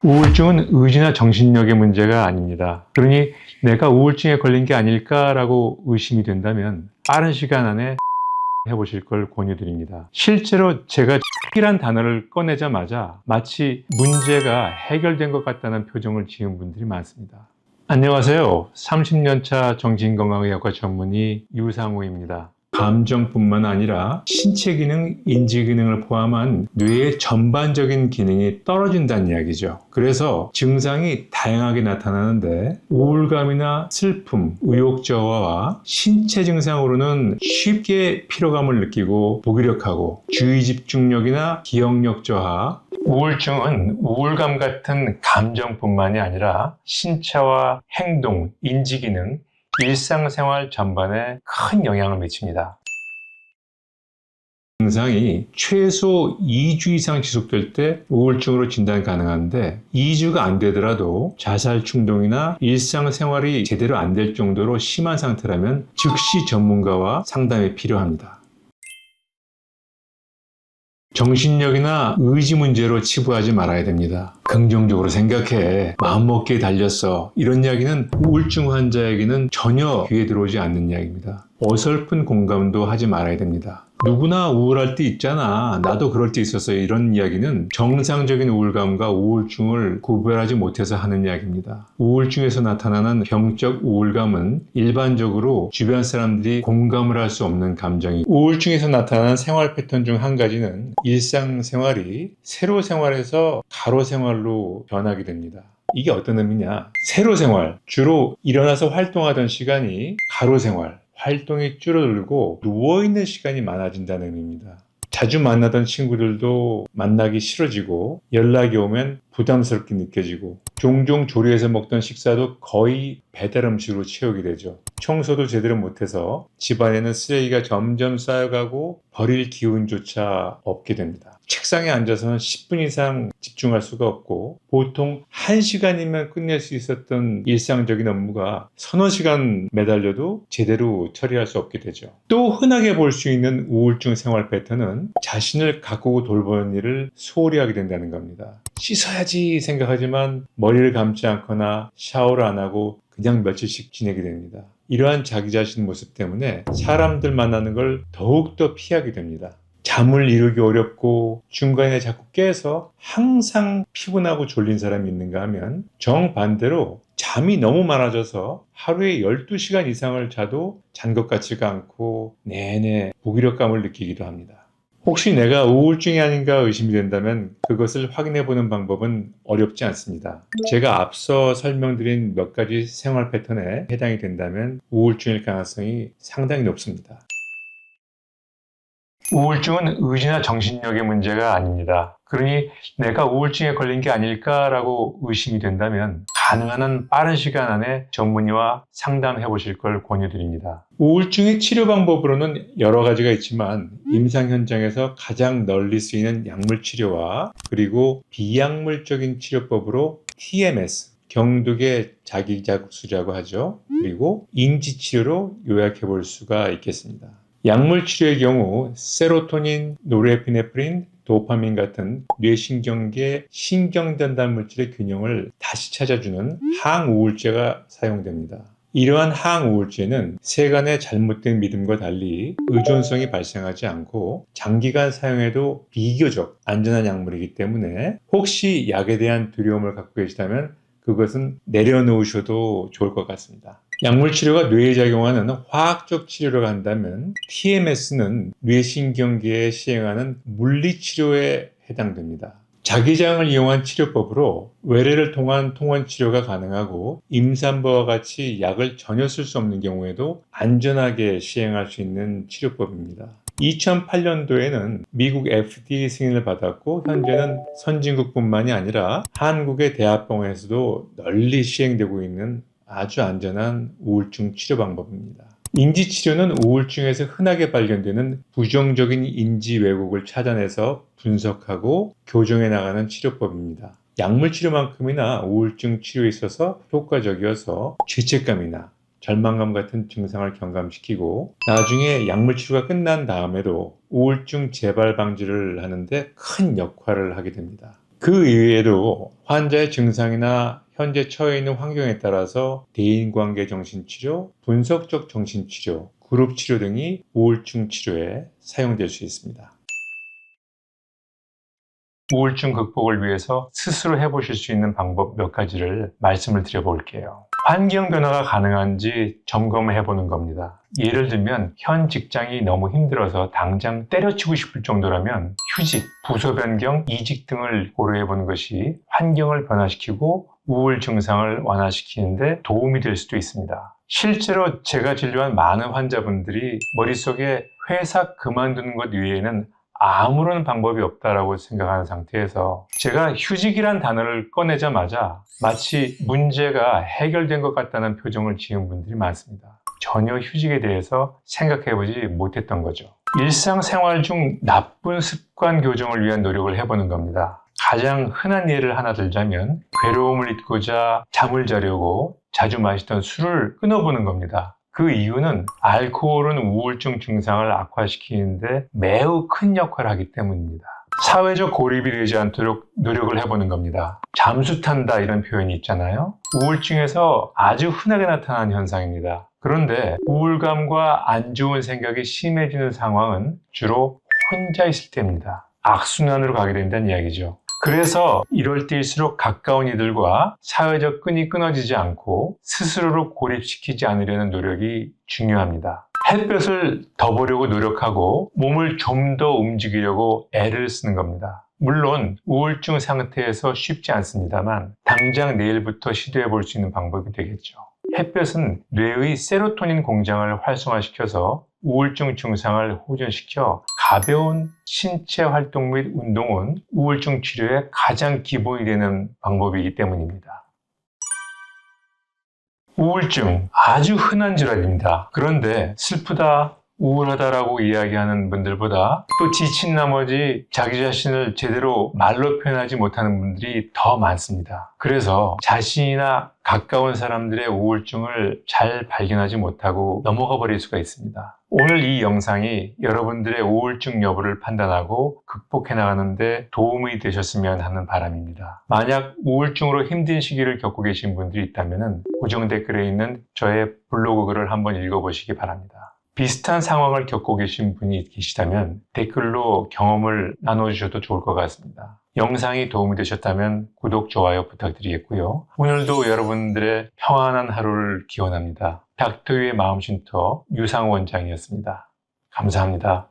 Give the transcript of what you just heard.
우울증은 의지나 정신력의 문제가 아닙니다. 그러니 내가 우울증에 걸린 게 아닐까라고 의심이 된다면 빠른 시간 안에 해보실 걸 권유드립니다. 실제로 제가 이란 단어를 꺼내자마자 마치 문제가 해결된 것 같다는 표정을 지은 분들이 많습니다. 안녕하세요. 30년차 정신건강의학과 전문의 유상우입니다. 감정뿐만 아니라 신체 기능, 인지 기능을 포함한 뇌의 전반적인 기능이 떨어진다는 이야기죠. 그래서 증상이 다양하게 나타나는데 우울감이나 슬픔, 의욕 저하와 신체 증상으로는 쉽게 피로감을 느끼고 무기력하고 주의 집중력이나 기억력 저하, 우울증은 우울감 같은 감정뿐만이 아니라 신체와 행동, 인지 기능, 일상생활 전반에 큰 영향을 미칩니다. 증상이 최소 2주 이상 지속될 때 우울증으로 진단 가능한데 2주가 안 되더라도 자살 충동이나 일상생활이 제대로 안 될 정도로 심한 상태라면 즉시 전문가와 상담이 필요합니다. 정신력이나 의지 문제로 치부하지 말아야 됩니다. 긍정적으로 생각해, 마음먹기에 달렸어. 이런 이야기는 우울증 환자에게는 전혀 귀에 들어오지 않는 이야기입니다. 어설픈 공감도 하지 말아야 됩니다. 누구나 우울할 때 있잖아. 나도 그럴 때 있었어요. 이런 이야기는 정상적인 우울감과 우울증을 구별하지 못해서 하는 이야기입니다. 우울증에서 나타나는 병적 우울감은 일반적으로 주변 사람들이 공감을 할 수 없는 감정이 우울증에서 나타나는 생활 패턴 중 한 가지는 일상생활이 세로 생활에서 가로 생활로 변하게 됩니다. 이게 어떤 의미냐? 세로 생활, 주로 일어나서 활동하던 시간이 가로 생활, 활동이 줄어들고 누워있는 시간이 많아진다는 의미입니다. 자주 만나던 친구들도 만나기 싫어지고 연락이 오면 부담스럽게 느껴지고 종종 조리해서 먹던 식사도 거의 배달 음식으로 채우게 되죠. 청소도 제대로 못해서 집안에는 쓰레기가 점점 쌓여가고 버릴 기운조차 없게 됩니다. 책상에 앉아서는 10분 이상 집중할 수가 없고 보통 1시간이면 끝낼 수 있었던 일상적인 업무가 서너 시간 매달려도 제대로 처리할 수 없게 되죠. 또 흔하게 볼 수 있는 우울증 생활 패턴은 자신을 가꾸고 돌보는 일을 소홀히 하게 된다는 겁니다. 씻어야지 생각하지만 머리를 감지 않거나 샤워를 안 하고 그냥 며칠씩 지내게 됩니다. 이러한 자기 자신 모습 때문에 사람들 만나는 걸 더욱더 피하게 됩니다. 잠을 이루기 어렵고 중간에 자꾸 깨서 항상 피곤하고 졸린 사람이 있는가 하면 정반대로 잠이 너무 많아져서 하루에 12시간 이상을 자도 잔 것 같지가 않고 내내 무기력감을 느끼기도 합니다. 혹시 내가 우울증이 아닌가 의심이 된다면 그것을 확인해 보는 방법은 어렵지 않습니다. 제가 앞서 설명드린 몇 가지 생활 패턴에 해당이 된다면 우울증일 가능성이 상당히 높습니다. 우울증은 의지나 정신력의 문제가 아닙니다. 그러니 내가 우울증에 걸린 게 아닐까라고 의심이 된다면 가능한 한 빠른 시간 안에 전문의와 상담해 보실 걸 권유드립니다. 우울증의 치료 방법으로는 여러 가지가 있지만 임상 현장에서 가장 널리 쓰이는 약물 치료와 그리고 비약물적인 치료법으로 TMS, 경독의 자기자극수라고 하죠. 그리고 인지치료로 요약해 볼 수가 있겠습니다. 약물 치료의 경우 세로토닌, 노르에피네프린, 도파민 같은 뇌신경계 신경전달 물질의 균형을 다시 찾아주는 항우울제가 사용됩니다. 이러한 항우울제는 세간의 잘못된 믿음과 달리 의존성이 발생하지 않고 장기간 사용해도 비교적 안전한 약물이기 때문에 혹시 약에 대한 두려움을 갖고 계시다면 그것은 내려놓으셔도 좋을 것 같습니다. 약물 치료가 뇌에 작용하는 화학적 치료를 한다면 TMS는 뇌신경계에 시행하는 물리치료에 해당됩니다. 자기장을 이용한 치료법으로 외래를 통한 통원 치료가 가능하고 임산부와 같이 약을 전혀 쓸 수 없는 경우에도 안전하게 시행할 수 있는 치료법입니다. 2008년도에는 미국 FDA 승인을 받았고 현재는 선진국뿐만이 아니라 한국의 대학병원에서도 널리 시행되고 있는 아주 안전한 우울증 치료 방법입니다. 인지치료는 우울증에서 흔하게 발견되는 부정적인 인지 왜곡을 찾아내서 분석하고 교정해 나가는 치료법입니다. 약물 치료만큼이나 우울증 치료에 있어서 효과적이어서 죄책감이나 절망감 같은 증상을 경감시키고 나중에 약물 치료가 끝난 다음에도 우울증 재발 방지를 하는데 큰 역할을 하게 됩니다. 그 이외에도 환자의 증상이나 현재 처해 있는 환경에 따라서 대인관계 정신치료, 분석적 정신치료, 그룹치료 등이 우울증 치료에 사용될 수 있습니다. 우울증 극복을 위해서 스스로 해보실 수 있는 방법 몇 가지를 말씀을 드려볼게요. 환경 변화가 가능한지 점검을 해보는 겁니다. 예를 들면 현 직장이 너무 힘들어서 당장 때려치고 싶을 정도라면 휴직, 부서 변경, 이직 등을 고려해보는 것이 환경을 변화시키고 우울 증상을 완화시키는데 도움이 될 수도 있습니다. 실제로 제가 진료한 많은 환자분들이 머릿속에 회사 그만두는 것 외에는 아무런 방법이 없다라고 생각하는 상태에서 제가 휴직이란 단어를 꺼내자마자 마치 문제가 해결된 것 같다는 표정을 지은 분들이 많습니다. 전혀 휴직에 대해서 생각해보지 못했던 거죠. 일상생활 중 나쁜 습관 교정을 위한 노력을 해보는 겁니다. 가장 흔한 예를 하나 들자면 괴로움을 잊고자 잠을 자려고 자주 마시던 술을 끊어보는 겁니다. 그 이유는 알코올은 우울증 증상을 악화시키는데 매우 큰 역할을 하기 때문입니다. 사회적 고립이 되지 않도록 노력을 해보는 겁니다. 잠수 탄다 이런 표현이 있잖아요. 우울증에서 아주 흔하게 나타나는 현상입니다. 그런데 우울감과 안 좋은 생각이 심해지는 상황은 주로 혼자 있을 때입니다. 악순환으로 가게 된다는 이야기죠. 그래서 이럴 때일수록 가까운 이들과 사회적 끈이 끊어지지 않고 스스로를 고립시키지 않으려는 노력이 중요합니다. 햇볕을 더 보려고 노력하고 몸을 좀 더 움직이려고 애를 쓰는 겁니다. 물론 우울증 상태에서 쉽지 않습니다만 당장 내일부터 시도해 볼 수 있는 방법이 되겠죠. 햇볕은 뇌의 세로토닌 공장을 활성화시켜서 우울증 증상을 호전시켜 가벼운 신체 활동 및 운동은 우울증 치료의 가장 기본이 되는 방법이기 때문입니다. 우울증 아주 흔한 질환입니다. 그런데 슬프다, 우울하다라고 이야기하는 분들보다 또 지친 나머지 자기 자신을 제대로 말로 표현하지 못하는 분들이 더 많습니다. 그래서 자신이나 가까운 사람들의 우울증을 잘 발견하지 못하고 넘어가 버릴 수가 있습니다. 오늘 이 영상이 여러분들의 우울증 여부를 판단하고 극복해 나가는데 도움이 되셨으면 하는 바람입니다. 만약 우울증으로 힘든 시기를 겪고 계신 분들이 있다면 고정 댓글에 있는 저의 블로그 글을 한번 읽어보시기 바랍니다. 비슷한 상황을 겪고 계신 분이 계시다면 댓글로 경험을 나눠주셔도 좋을 것 같습니다. 영상이 도움이 되셨다면 구독, 좋아요 부탁드리겠고요. 오늘도 여러분들의 평안한 하루를 기원합니다. 닥터유의 마음쉼터 유상원장이었습니다. 감사합니다.